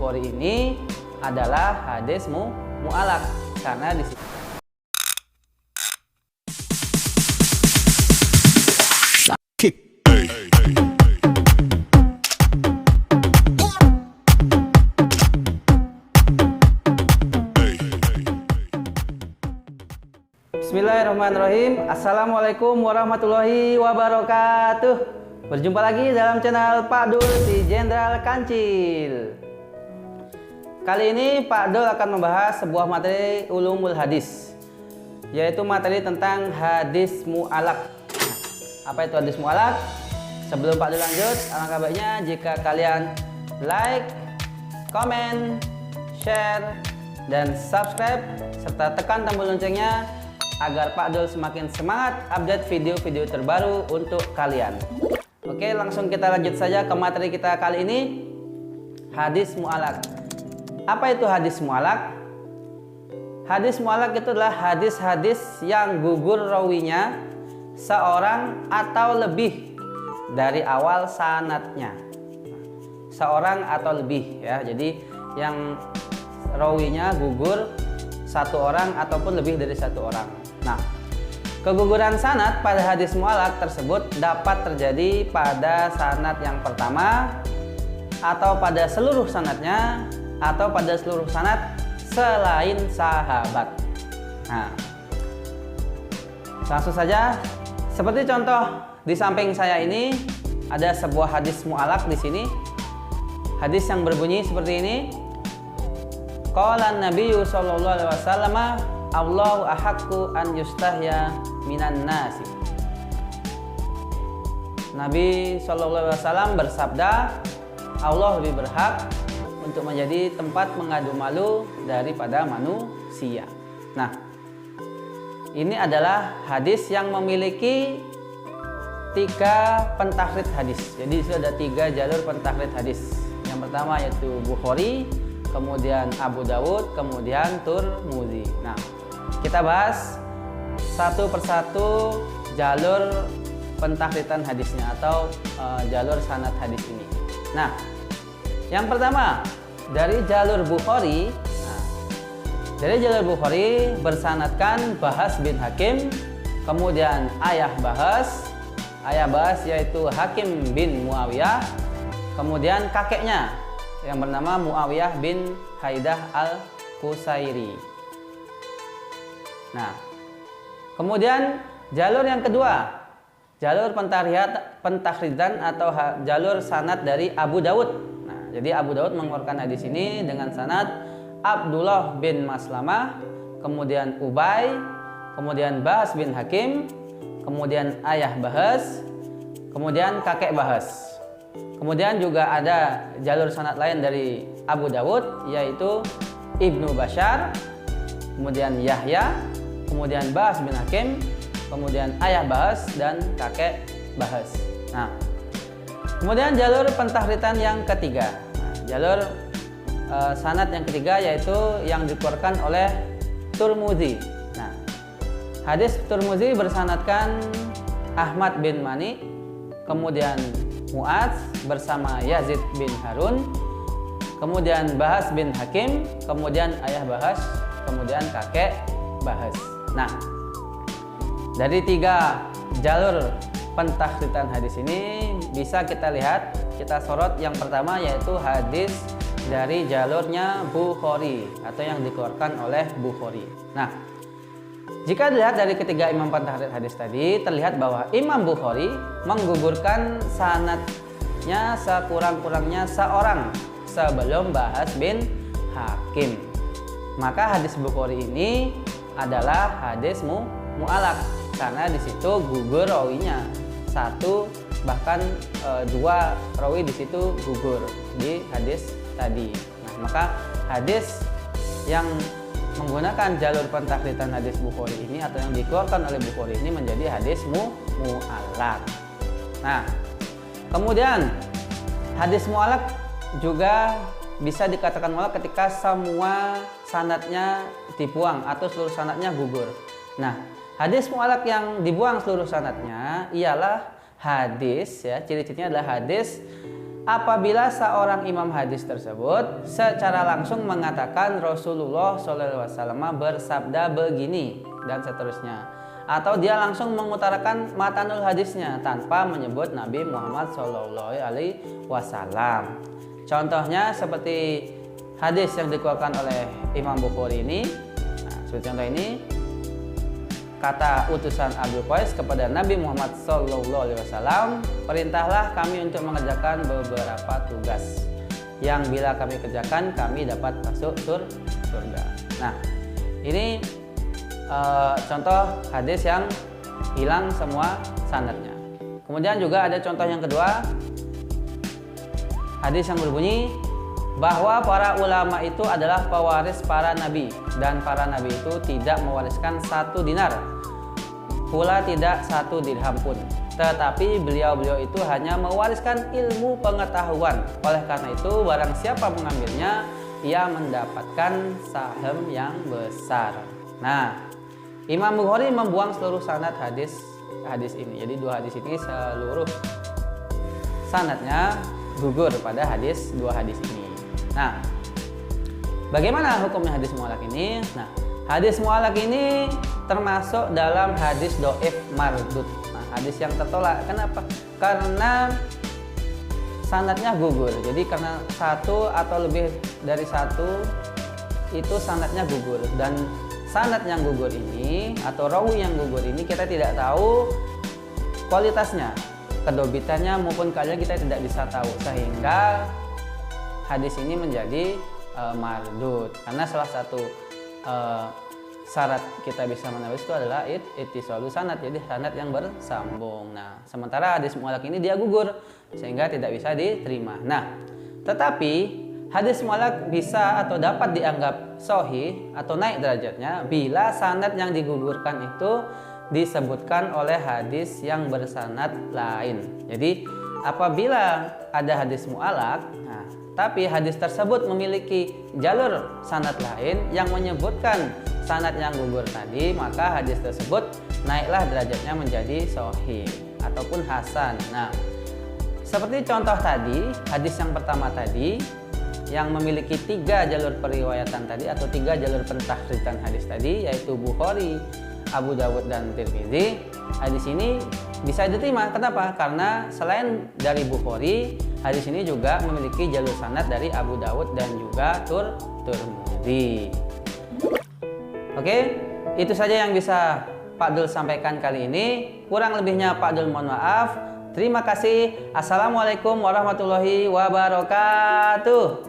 Bukhari ini adalah hadis mu'alaq karena di situ Bismillahirrahmanirrahim. Assalamualaikum warahmatullahi wabarakatuh. Berjumpa lagi dalam channel Pak Dul si Jenderal Kancil. Kali ini Pak Dul akan membahas sebuah materi ulumul hadis, yaitu materi tentang hadis mu'alaq. Apa itu hadis mu'alaq? Sebelum Pak Dul lanjut, alangkah baiknya jika kalian like, komen, share, dan subscribe serta tekan tombol loncengnya agar Pak Dul semakin semangat update video-video terbaru untuk kalian. Oke, langsung kita lanjut saja ke materi kita kali ini, hadis mu'alaq. Apa itu hadis mu'alaq? Hadis mu'alaq itu adalah hadis-hadis yang gugur rawinya seorang atau lebih dari awal sanadnya. Seorang atau lebih ya. Jadi yang rawinya gugur satu orang ataupun lebih dari satu orang. Nah, keguguran sanad pada hadis mu'alaq tersebut dapat terjadi pada sanad yang pertama, atau pada seluruh sanadnya, atau pada seluruh sanad selain sahabat. Nah, langsung saja, seperti contoh di samping saya ini ada sebuah hadis mu'alaq di sini. Hadis yang berbunyi seperti ini. Qala Nabiyyu sallallahu alaihi wasallam, Allahu ahaqqu an yustahya minan nasi. Nabi sallallahu alaihi wasallam bersabda, Allah lebih berhak untuk menjadi tempat mengadu malu daripada manusia. Nah, ini adalah hadis yang memiliki 3 pentakhrid hadis. Jadi itu ada 3 jalur pentakhrid hadis. Yang pertama yaitu Bukhari, kemudian Abu Dawud, kemudian Tirmidzi. Nah, kita bahas satu persatu jalur pentakhritan hadisnya atau jalur sanad hadis ini. Nah, yang pertama dari jalur Bukhari. Nah, dari jalur Bukhari bersanadkan Bahas bin Hakim, kemudian ayah Bahas yaitu Hakim bin Muawiyah, kemudian kakeknya yang bernama Muawiyah bin Haidah al-Qusairi. Nah, kemudian jalur yang kedua, jalur pentakhridan atau jalur sanad dari Abu Dawud. Nah, jadi Abu Dawud mengeluarkan hadis ini dengan sanad Abdullah bin Maslamah, kemudian Ubay, kemudian Bahas bin Hakim, kemudian ayah Bahas, kemudian kakek Bahas. Kemudian juga ada jalur sanad lain dari Abu Dawud, yaitu Ibnu Bashar, kemudian Yahya, kemudian Bahas bin Hakim, kemudian ayah Bahas dan kakek Bahas. Nah, kemudian jalur pentakhritan yang ketiga. Nah, jalur sanad yang ketiga yaitu yang dikeluarkan oleh Tirmidzi. Nah, hadis Tirmidzi bersanadkan Ahmad bin Mani, kemudian Mu'adz bersama Yazid bin Harun, kemudian Bahas bin Hakim, kemudian ayah Bahas, kemudian kakek Bahas. Nah, dari 3 jalur pentakhritan hadis ini bisa kita lihat, kita sorot yang pertama yaitu hadis dari jalurnya Bukhari atau yang dikeluarkan oleh Bukhari. Nah, jika dilihat dari ketiga imam pentakhrid hadis tadi, terlihat bahwa Imam Bukhari menggugurkan sanadnya sekurang-kurangnya seorang sebelum Bahas bin Hakim. Maka hadis Bukhari ini adalah hadis mu'alaq karena di situ gugur rawinya. 1 bahkan 2 rawi di situ gugur di hadis tadi. Nah, maka hadis yang menggunakan jalur pentakhritan hadis Bukhari ini atau yang dikeluarkan oleh Bukhari ini menjadi hadis mu'alaq. Nah, kemudian hadis mu'alaq juga bisa dikatakan mu'alaq ketika semua sanadnya dibuang atau seluruh sanadnya gugur. Nah, hadis mu'alaq yang dibuang seluruh sanadnya ialah hadis, ya, ciri-cirinya adalah hadis apabila seorang imam hadis tersebut secara langsung mengatakan Rasulullah SAW bersabda begini dan seterusnya, atau dia langsung mengutarakan matanul hadisnya tanpa menyebut Nabi Muhammad SAW. Contohnya seperti hadis yang dikeluarkan oleh Imam Bukhari ini. Nah, seperti contoh ini, kata utusan Abdul Qais kepada Nabi Muhammad SAW, perintahlah kami untuk mengerjakan beberapa tugas yang bila kami kerjakan kami dapat masuk surga. Nah, ini contoh hadis yang hilang semua sanadnya. Kemudian juga ada contoh yang kedua, hadis yang berbunyi bahwa para ulama itu adalah pewaris para nabi, dan para nabi itu tidak mewariskan 1 dinar, pula tidak 1 dirham pun, tetapi beliau-beliau itu hanya mewariskan ilmu pengetahuan. Oleh karena itu barang siapa mengambilnya, ia mendapatkan saham yang besar. Nah, Imam Bukhari membuang seluruh sanad hadis ini. Jadi 2 hadis ini seluruh sanadnya gugur pada 2 hadis ini. Nah, bagaimana hukumnya hadis mu'allaq ini? Nah, hadis mu'allaq ini termasuk dalam hadis dhaif mardud. Nah, hadis yang tertolak. Kenapa? Karena sanadnya gugur. Jadi karena 1 atau lebih dari 1 itu sanadnya gugur, dan sanad yang gugur ini atau rawi yang gugur ini kita tidak tahu kualitasnya, kedobitannya maupun keadaannya kita tidak bisa tahu, sehingga hadis ini menjadi mardud. Karena salah satu syarat kita bisa menawis itu adalah ittisalus sanad, jadi sanad yang bersambung. Nah, sementara hadis mu'allaq ini dia gugur sehingga tidak bisa diterima. Nah, tetapi hadis mu'allaq bisa atau dapat dianggap sahih atau naik derajatnya bila sanad yang digugurkan itu disebutkan oleh hadis yang bersanad lain. Jadi apabila ada hadis mu'allaq, nah, tapi hadis tersebut memiliki jalur sanad lain yang menyebutkan sanad yang gugur tadi, maka hadis tersebut naiklah derajatnya menjadi sahih ataupun hasan. Nah, seperti contoh tadi, hadis yang pertama tadi yang memiliki 3 jalur periwayatan tadi atau 3 jalur pentakhrijan hadis tadi, yaitu Bukhari, Abu Dawud dan Tirmidzi. Hadis ini bisa diterima. Kenapa? Karena selain dari Bukhari, hadis ini juga memiliki jalur sanad dari Abu Dawud dan juga Tirmidzi. Oke, itu saja yang bisa Pak Dul sampaikan kali ini. Kurang lebihnya Pak Dul mohon maaf. Terima kasih. Assalamualaikum warahmatullahi wabarakatuh.